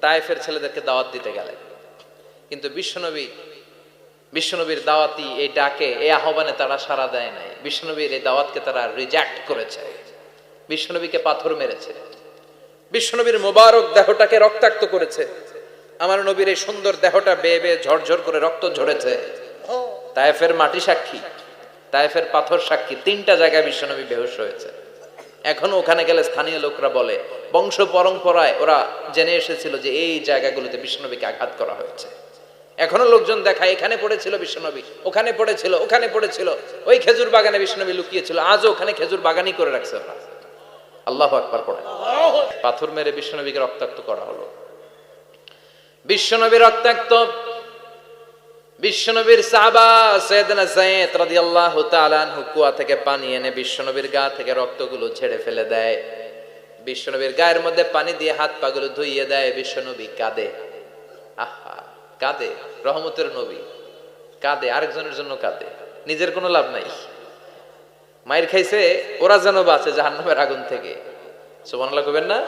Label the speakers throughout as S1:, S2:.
S1: তায়েফের ছেলেদেরকে দাওয়াত দিতে গেলেন। কিন্তু বিশ্বনবীর দাওয়াতি এই ডাকে, এই আহ্বানে তারা সাড়া দেয় নাই। বিশ্বনবীর এই দাওয়াতকে তারা রিজেক্ট করেছে, বিশ্বনবীকে পাথর মেরেছে, বিশ্বনবীর মোবারক দেহটাকে রক্তাক্ত করেছে। আমার নবীর এই সুন্দর দেহটা বেয়ে বেয়ে ঝরঝর করে রক্ত ঝরেছে। তায়েফের মাটি সাক্ষী, তায়েফের পাথর সাক্ষী, 3টা জায়গায় বিশ্বনবী বেহুশ হয়েছে। এখনো ওখানে গেলে স্থানীয় লোকরা বলে, বংশ পরম্পরায় ওরা জেনে এসেছিল যে এই জায়গাগুলোতে বিশ্বনবীকে আঘাত করা হয়েছে। এখনো লোকজন দেখায়, এখানে পড়েছিল বিশ্বনবী, ওখানে পড়েছিল, ওখানে পড়েছিল, ওই খেজুর বাগানে বিশ্বনবী লুকিয়েছিল, আজও ওখানে খেজুর বাগানই করে রাখছে ওরা। আল্লাহু আকবার পড়ে। পাথর মেরে বিশ্বনবীকে রক্তাক্ত করা হলো। বিশ্বনবী রক্তাক্ত, বিশ্বনবীর সাহাবা সাইয়েদনা যায়েদ রাদিয়াল্লাহু তাআলা আনহু কুয়া থেকে পানি এনে বিশ্বনবীর গা থেকে রক্তগুলো ঝেড়ে ফেলে দেয়। বিশ্বনবীর গায়ের মধ্যে পানি দিয়ে হাত পাগুলো ধুইয়ে দেয়। বিশ্বনবী কাঁদে, আহা কাঁদে, রহমতের নবী কাঁদে, আরেকজনের জন্য কাঁদে, নিজের কোনো লাভ নাই। মায়ের খাইছে, ওরা যেন বাঁচে জাহান্নামের আগুন থেকে। সুবহানাল্লাহ কইবেন না?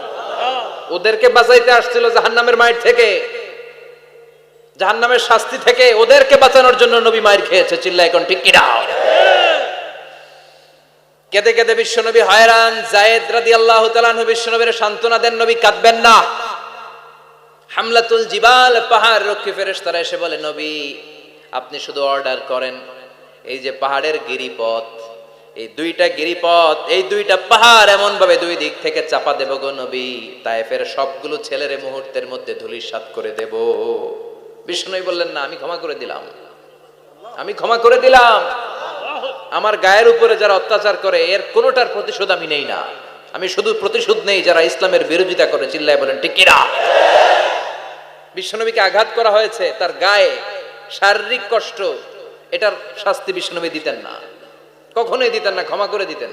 S1: ওদেরকে বাঁচাইতে আসছিল জাহান্নামের মায়ের থেকে, জাহান্নামের শাস্তি থেকে, ওদেরকে বাঁচানোর জন্য নবী মায়ের খেয়েছে। চিল্লায় কোন ঠিক কিনা? কেঁদে কেঁদে বিশ্বনবী হয়রান। যায়েদ রাদিয়াল্লাহু তাআলা আনহু বিশ্বনবীর সান্ত্বনা দেন, নবী কাঁদবেন না। হামলাতুল জিবাল, পাহাড় রক্ষী ফেরেশতারা এসে বলে, নবী আপনি শুধু অর্ডার করেন, এই যে পাহাড়ের গিরিপথ, এই 2টা গিরিপথ, এই 2টা পাহাড় এমন ভাবে 2 দিক থেকে চাপা দেব গো নবী, তায়েফের সবগুলো ছেলেরে মুহূর্তের মধ্যে ধূলিসাৎ করে দেব। বিষ্ণুই বললেন, না আমি ক্ষমা করে দিলাম, আমি ক্ষমা করে দিলাম। আমার গায়ের উপরে যারা অত্যাচার করে এর কোনোটার প্রতিশোধ আমি নেই না, আমি শুধু প্রতিশোধ নেই যারা ইসলামের বিরোধিতা করে। চিল্লায় বলেন ঠিক কিনা? বিশ্বনবীকে আঘাত করা হয়েছে, তার গায়ে শারীরিক কষ্ট, এটার শাস্তি বিশ্বনবী দিতেন না, কখনোই দিতেন না, ক্ষমা করে দিতেন।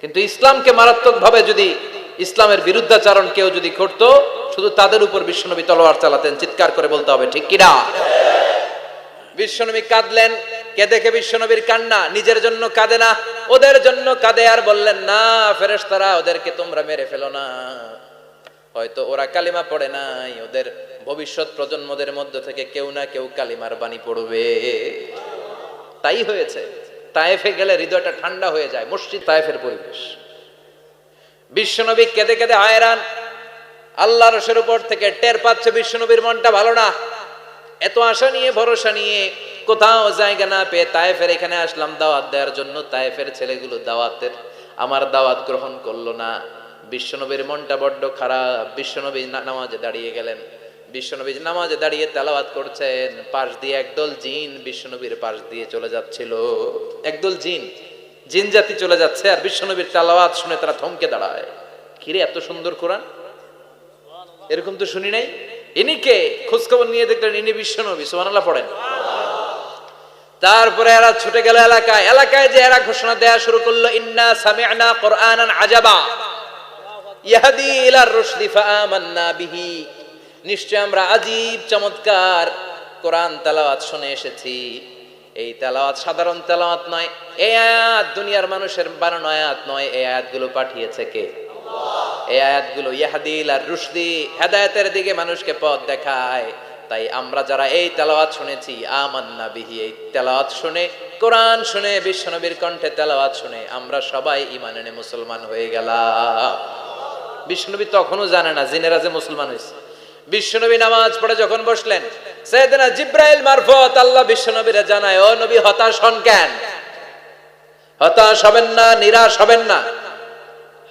S1: কিন্তু ইসলামকে মারাত্মক ভাবে যদি ইসলামের বিরুদ্ধাচরণ কেউ যদি করতো, শুধু তাদের উপর বিশ্বনবী তলোয়ার চালাতেন। চিৎকার করে বলতে হবে ঠিক কিনা? বিশ্বনবী কাঁদলেন। কে দেখে বিশ্বনবীর কান্না, নিজের জন্য কাঁদে না, ওদের জন্য কাঁদে। আর বললেন, না ফেরেশতারা ওদেরকে তোমরা মেরে ফেলো না, হয়তো ওরা কালিমা পড়ে নাই, ওদের ভবিষ্যৎ প্রজন্মদের মধ্যে থেকে কেউ না কেউ কালিমার বাণী পড়বে। তাই হয়েছে। তায়েফে গেলে হৃদয়টা ঠান্ডা হয়ে যায়, মসজিদ তায়েফের পরিবেশ। বিশ্বনবী কেঁদে কেঁদে হয়রান। আল্লাহর রসের উপর থেকে টের পাচ্ছে বিশ্বনবীর মনটা ভালো না। এত আশা নিয়ে, ভরসা নিয়ে, কোথাও জায়গা না পেয়ে তায়েফের এখানে আসলাম দাওয়াত দেওয়ার জন্য। তায়েফের ছেলেগুলো আমার দাওয়াত গ্রহণ করলো না। বিশ্বনবীর মনটা বড্ড খারাপ। বিশ্বনবী নামাজে দাঁড়িয়ে গেলেন। বিশ্বনবী নামাজে দাঁড়িয়ে তেলাওয়াত করছেন, পাশ দিয়ে একদল জিন বিশ্বনবীর পাশ দিয়ে চলে যাচ্ছিল। একদল জিন জাতি চলে যাচ্ছে, আর বিশ্বনবীর তেলাওয়াত শুনে তারা থমকে দাঁড়ায়। কিরে এত সুন্দর কোরআন, এরকম তো শুনি নাই। ইনি কে? খোঁজখবর নিয়ে দেখলেন ইনি বিশ্বনবী। সুবহানাল্লাহ পড়েন। তারপরে এরা ছুটে গেল এলাকায় যে এরা ঘোষণা দেয়া শুরু করলো, ইন্না সামি'না কুরআনান আজাবা ইয়াহদি ইলার রুশদি ফাআমান্না বিহি। নিশ্চয় আমরা আজীব চমৎকার কোরআন তেলাওয়াত শুনে এসেছি। এই তেলাওয়াত সাধারণ তেলাওয়াত নয়, এই আয়াত দুনিয়ার মানুষের বানানো আয়াত নয়, এই আয়াতগুলো পাঠিয়েছে কে? আল্লাহ। এই আয়াতগুলো ইয়াহদি ইলার রুশদি, হেদায়েতের দিকে মানুষকে পথ দেখায়। তাই আমরা যারা এই তেলাওয়াত শুনেছি, আমান্না বিহি, এই তেলাওয়াত শুনে, কোরআন শুনে, বিশ্বনবীর কণ্ঠে তেলাওয়াত শুনে আমরা সবাই ঈমান এনে মুসলমান হয়ে গেলাম। বিশ্বনবী তখনও জানে না জিনেরা যে মুসলমান হয়েছে। বিশ্বনবী নামাজ পড়ে যখন বসলেন, সাইয়েদনা জিবরাইল মারফত আল্লাহ বিশ্বনবীরে জানায়, ও নবী হতাশ হন কেন? হতাশ হবেন না, নিরাশ হবেন না,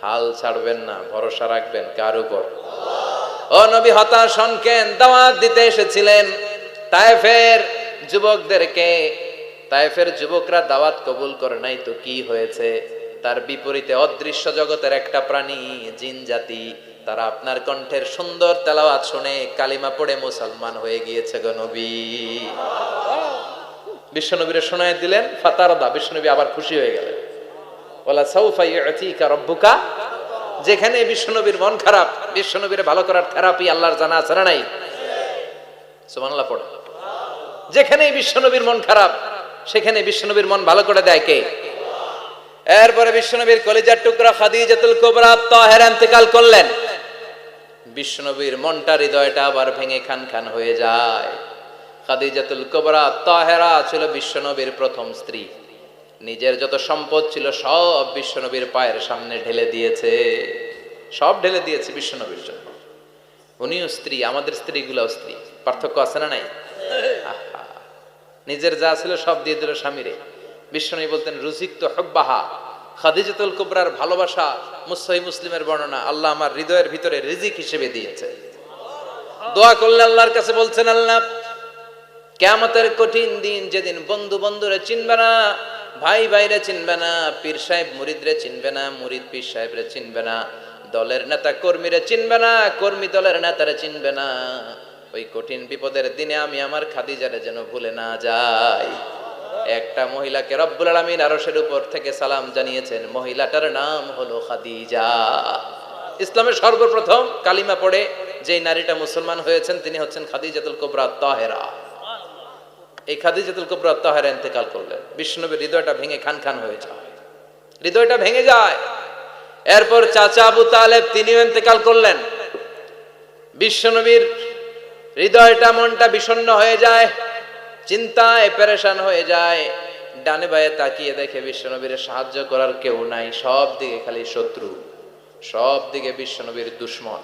S1: হাল ছাড়বেন না, ভরসা রাখবেন কার উপর? ও নবী হতাশ হন কেন? দাওয়াত দিতে এসেছিলেন তায়েফের যুবকদেরকে। তায়েফের যুবকরা দাওয়াত কবুল করে নাই তো কি হয়েছে? তার বিপরীতে অদৃশ্য জগতের একটা প্রাণী, জিন জাতি, তারা আপনার কণ্ঠের সুন্দর তেলাওয়াত শুনে কালিমা পড়ে মুসলমান হয়ে গিয়েছে গো নবী। বিশ্বনবীরে শোনায় দিলেন, ফাতারদা, বিশ্বনবী আবার খুশি হয়ে গেলেন। ওয়ালা সাউফা ইউতিকা রাব্বুকা। যেখানে বিশ্বনবীর মন খারাপ, বিশ্বনবীরে ভালো করার থেরাপি আল্লাহর জানা আছে না নাই? সুবহানাল্লাহ পড়ে। যেখানেই বিশ্বনবীর মন খারাপ, সেখানে বিশ্বনবীর মন ভালো করে দেয় কে? এরপরে বিশ্বনবীর কলিজার টুকরা খাদিজাতুল কুবরা তাহেরা ইন্তেকাল করলেন। বিশ্বনবীর মনটা হৃদয়টা আবার ভেঙে খান খান হয়ে যায়। খাদিজাতুল কুবরা তাহেরা ছিল বিশ্বনবীর প্রথম স্ত্রী। নিজের যত সম্পদ ছিল সব বিশ্বনবীর পায়ের সামনে ঢেলে দিয়েছে, সব ঢেলে দিয়েছে বিশ্বনবীর জন্য। উনিও স্ত্রী, আমাদের স্ত্রীগুলাও স্ত্রী, পার্থক্য আছে না নাই? আহা, নিজের যা ছিল সব দিয়ে দিল স্বামীরে। বিশ্বনবী বলতেন রুজিকতু হুব্বাহা, খাদিজাতুল কুবরার ভালোবাসা সহিহ মুসলিমের বর্ণনা, আল্লাহ আমার হৃদয়ের ভিতরে রিজিক হিসেবে দিয়েছে। দোয়া করলে আল্লাহর কাছে বলছেন, আল্লাহ কিয়ামতের কঠিন দিন, যেদিন বন্ধু বন্ধুরে চিনবে না, ভাই ভাইরে চিনবে না, পীর সাহেব মুরিদরে চিনবে না, মুরিদ পীর সাহেবরে চিনবে না, দলের নেতা কর্মীরে চিনবে না, কর্মী দলের নেতারে চিনবে না, ওই কঠিন বিপদের দিনে আমি আমার খাদিজারে যেন ভুলে না যাই। একটা মহিলাকে রব্বুল আলামিন আরশের উপর থেকে সালাম জানিয়েছেন, মহিলাটার নাম হলো খাদিজা। ইসলামের সর্বপ্রথম কালিমা পড়ে যেই নারীটা মুসলমান হয়েছেন তিনি হচ্ছেন খাদিজাতুল কুবরা তাহেরা। এই খাদিজাতুল কুবরা তাহেরা ইন্তেকাল করলেন। বিশ্বনবীর হৃদয়টা ভেঙে খান খান হয়ে যায়, হৃদয়টা ভেঙে যায়। এরপর চাচা আবু তালেব তিনিও ইন্তেকাল করলেন। বিশ্বনবীর হৃদয়টা মনটা বিষণ্ণ হয়ে যায়, চিন্তায় পেরেশান হয়ে যায়। ডানে বায়ে তাকিয়ে দেখে বিশ্বনবীর সাহায্য করার কেউ নাই, সব দিকে খালি শত্রু, সব দিকে বিশ্বনবীর দুশ্মন।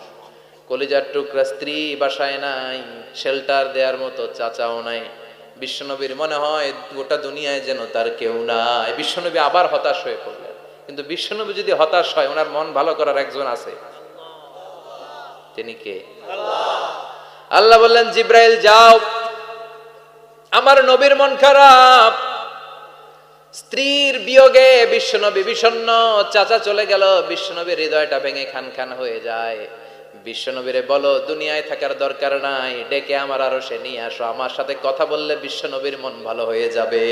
S1: কলিজার টুকরা স্ত্রী বাসায় নাই, শেল্টার দেওয়ার মতো চাচাও নাই। বিশ্বনবীর মনে হয় গোটা দুনিয়ায় যেন তার কেউ নাই। বিশ্বনবী আবার হতাশ হয়ে পড়লেন। কিন্তু বিশ্বনবী যদি হতাশ হয়, ওনার মন ভালো করার একজন আছে, তিনি কে? আল্লাহ বললেন, জিব্রাইল যাও, আমার নবীর মন খারাপ, স্ত্রীর বিয়োগে বিশ্বনবী বিষণ্ণ, চাচা চলে গেল, বিশ্বনবীর হৃদয়টা ভেঙে খান খান হয়ে যায়। বিশ্বনবীরে বলো দুনিয়ায় থাকার দরকার নাই, ডেকে আমার আরশে নিয়ে আসো, আমার সাথে কথা বললে বিশ্বনবীর মন ভালো হয়ে যাবে।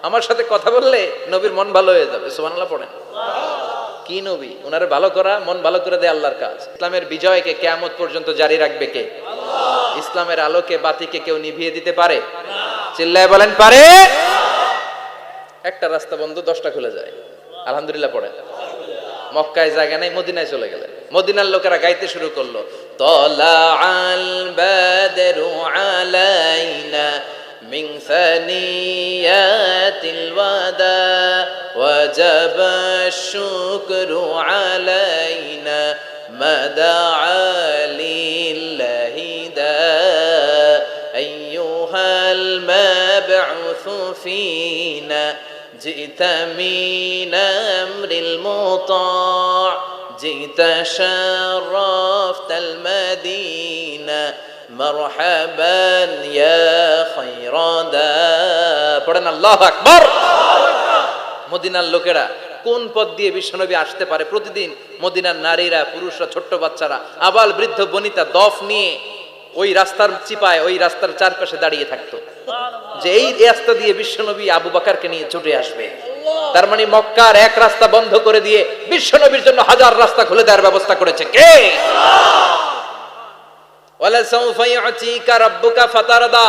S1: আমার সাথে কথা বললে নবীর মন ভালো হয়ে যাবে। সুবহানাল্লাহ পড়েন। কি নবী? ওনারে ভালো করা, মন ভালো করে দেয় আল্লাহর কাজ। ইসলামের বিজয়কে কিয়ামত পর্যন্ত জারি রাখবে কে? ইসলামের আলোকে বাতিকে কেউ নিভিয়ে দিতে পারে? চিল্লায় বলেন পারে? একটা রাস্তা বন্ধ, 10টা খুলে যায়। আলহামদুলিল্লাহ পড়েন। মক্কায় জায়গা নাই, মদিনায় চলে গেলেন। মদিনার লোকেরা গাইতে শুরু করলো, তলাআল বাদরু আলাইনা মিন সানিয়াতিল ওয়াদা ওয়াজাবা শুকরু আলাইনা মাদাআ লিল্লাহি দা আইয়ুহাল মাবউসু ফিনা جئت من أمر المطاع جئت شرفت المدينة مرحبا يا خير دا পড়েন আল্লাহু আকবার। মদিনার লোকেরা কোন পথ দিয়ে বিশ্বনবী আসতে পারে? প্রতিদিন মদিনার নারীরা, পুরুষরা, ছোট্ট বাচ্চারা, আবাল বৃদ্ধ বনিতা দফ নিয়ে ওই রাস্তার চিপায়, ওই রাস্তার চারপাশে দাঁড়িয়ে থাকতো যে এই রাস্তা দিয়ে বিশ্বনবী আবু বকরকে নিয়ে ছুটে আসবে। তার মানে মক্কার এক রাস্তা বন্ধ করে দিয়ে বিশ্বনবীর জন্য হাজার রাস্তা খুলে দেওয়ার ব্যবস্থা করেছে কে? ওয়ালা সাউফা ইউতিকা রাব্বুকা ফাতারদা।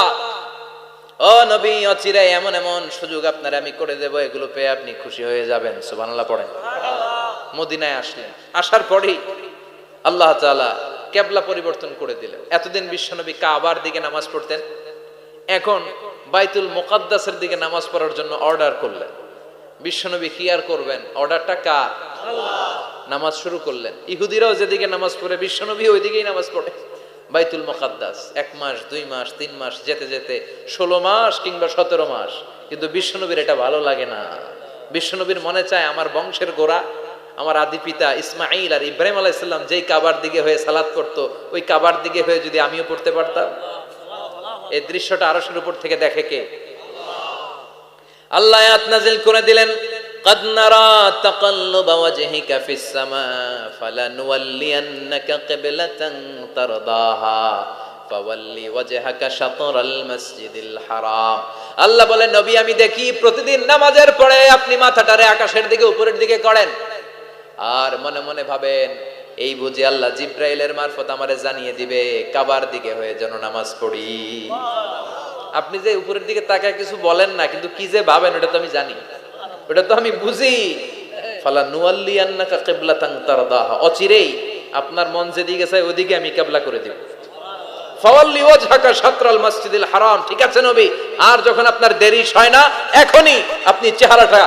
S1: ও নবী, অচিরে এমন এমন সুযোগ আপনার আমি করে দেব, এগুলো পেয়ে আপনি খুশি হয়ে যাবেন। সুবহানাল্লাহ পড়েন। মদিনায় আসলেন, আসার পরেই আল্লাহ তাআলা কিবলা পরিবর্তন করে দিলেন। এতদিন বিশ্বনবী কাবার দিকে নামাজ পড়তেন, এখন বাইতুল মুকাদ্দাসের দিকে নামাজ পড়ার জন্য অর্ডার করলেন। বিশ্বনবী কি আর করবেন, অর্ডারটা কার? আল্লাহ। নামাজ শুরু করলেন। ইহুদিরাও যেদিকে নামাজ পড়ে বিশ্বনবী ওই দিকেই নামাজ পড়ে। বাইতুল মুকাদ্দাস 1 মাস 2 মাস 3 মাস যেতে যেতে 16 মাস কিংবা 17 মাস, কিন্তু বিশ্বনবীর এটা ভালো লাগে না। বিশ্বনবীর মনে চায় আমার বংশের গোড়া, আমার আদি পিতা ইসমাঈল আর ইব্রাহিম আলাইহিস সালাম যেই কাবার দিকে হয়ে সালাত করতো, ওই কাবার দিকে হয়ে যদি আমিও পড়তে পারতাম। এই দৃশ্যটা আরশের উপর থেকে দেখে কে? আল্লাহ আয়াত নাযিল করে দিলেন, قد نرى تقلب وجهك في السماء فلنولينك قبلة ترضاها فول وجهك شطر المسجد الحرام। আল্লাহ বলেন, নবী আমি দেখি প্রতিদিন নামাজের পরে আপনি মাথাটারে আকাশের দিকে, উপরের দিকে করেন, আর মনে মনে ভাবেন এই বুঝি আল্লাহ জিব্রাইলের মারফত আমারে জানিয়ে দিবে কাবার দিকে হয়ে যেন নামাজ পড়ি। আপনি যে উপরের দিকে তাকায় কিছু বলেন না, কিন্তু কি যে ভাবেন ওটা তো আমি জানি, ওটা তো আমি বুঝি। ফালা নুয়াল্লিয়ান্নাকা কিবলাতান তারদাহা, অচিরেই আপনার মন যেদিকে চায় ওদিকে আমি কিবলা করে দিব। ফাওয়াল্লি ওয়াজহাকা শাতরাল মসজিদিল হারাম, ঠিক আছে নবী। আর যখন আপনার দেরি হয় না, এখনই আপনি চেহারাটা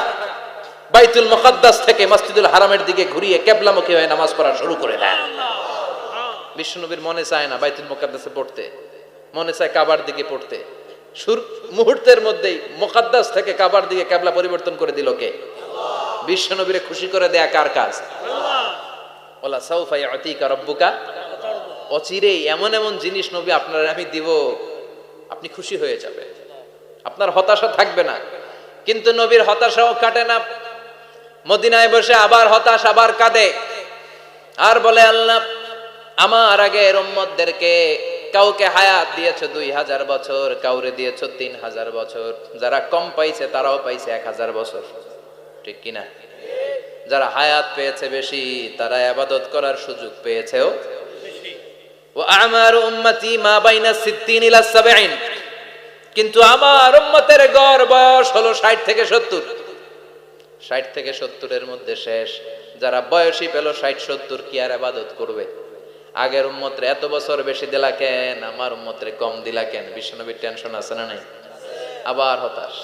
S1: বাইতুল মুকাদ্দাস থেকে মসজিদুল হারামের দিকে ঘুরিয়ে কিবলামুখী হয়ে নামাজ পড়া শুরু করে দেন। বিশ্বনবীর মনে চায় না বাইতুল মুকাদ্দাসে পড়তে, মনে চায় কাবার দিকে পড়তে। মুহূর্তের মধ্যেই মুকাদ্দাস থেকে কাবার দিকে কিবলা পরিবর্তন করে দিল কে? বিশ্বনবীরে খুশি করে দেয়া কার কাজ? ওয়ালা সাউফা ইয়াতিকা রাব্বুকা, অচিরেই এমন এমন জিনিস নবী আপনার আমি দিব, আপনি খুশি হয়ে যাবে, আপনার হতাশা থাকবে না। কিন্তু নবীর হতাশাও কাটে না। মদিনায় বসে আবার হতাশ, আবার কাঁদে, আর বলে আল্লাহ আমার আগের উম্মতদেরকে কাউকে হায়াত দিয়েছো 2000 বছর, কাউরে দিয়েছো 3000 বছর, যারা কম পাইছে তারাও পাইছে 1000 বছর, ঠিক কিনা? যারা হায়াত পেয়েছে বেশি তারা ইবাদত করার সুযোগ পেয়েছেও। ওয়া আমারু উম্মতি মা বাইনা 60 ইলা 70, কিন্তু আমার উম্মতের গড় বয়স হলো 60 থেকে 70। 60 থেকে 70 এর মধ্যে শেষ। যারা বয়সী পেল 60-70 কি আর ইবাদত করবে? আগের উম্মতরে এত বছর বেশি দিলা কেন, আমার উম্মতরে কম দিলা কেন? বিশ্বনবীর টেনশন আছে না নাই? আবার হতাশ,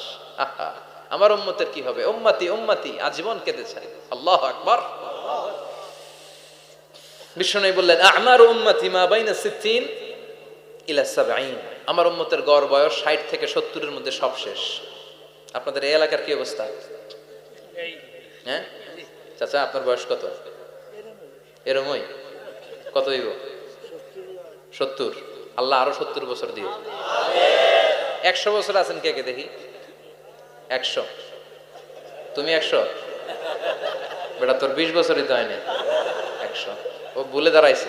S1: আহা আমার উম্মতের কি হবে? উম্মতি উম্মতি আজীবন কেঁদে চাই। আল্লাহু আকবার। বিশ্বনবী বললেন আমারু উম্মতি মা বাইনা 60 ইলা 70, আমার উম্মতের গড় বয়স 60 থেকে 70 এর মধ্যে সব শেষ। আপনাদের এই এলাকার কি অবস্থা? হ্যাঁ চাচা, আপনার বয়স কত? এরমই কত হইব? 70। আল্লাহ আরো 70 বছর দিও। 100 বছর আছেন কে কে দেখি? 100। তুমি 100? বেটা তোর 20 বছরই তো হয়নি। 100 ও ভুলে দাঁড়াইছে।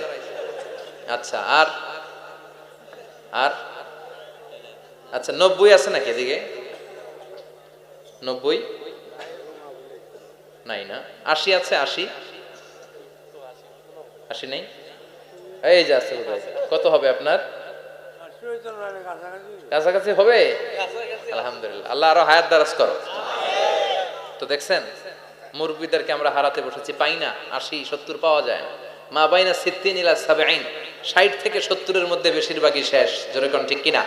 S1: আচ্ছা, আর আর আচ্ছা 90 আছে নাকি এদিকে? 90 নাই না? 80 আছে? 80 নেই? এই যে আছে। কত হবে আপনার? কাছাকাছি হবে। আলহামদুলিল্লাহ, আল্লাহ আরো হায়াত দারাজ করো। তো দেখছেন মুরব্বীদেরকে আমরা হারাতে বসেছি, পাই না। 80-70 পাওয়া যায় না। মা বাইনা 60 ইলা 70, 60 থেকে 70 এর মধ্যে বেশিরভাগই শেষ। যেরকম ঠিক কিনা?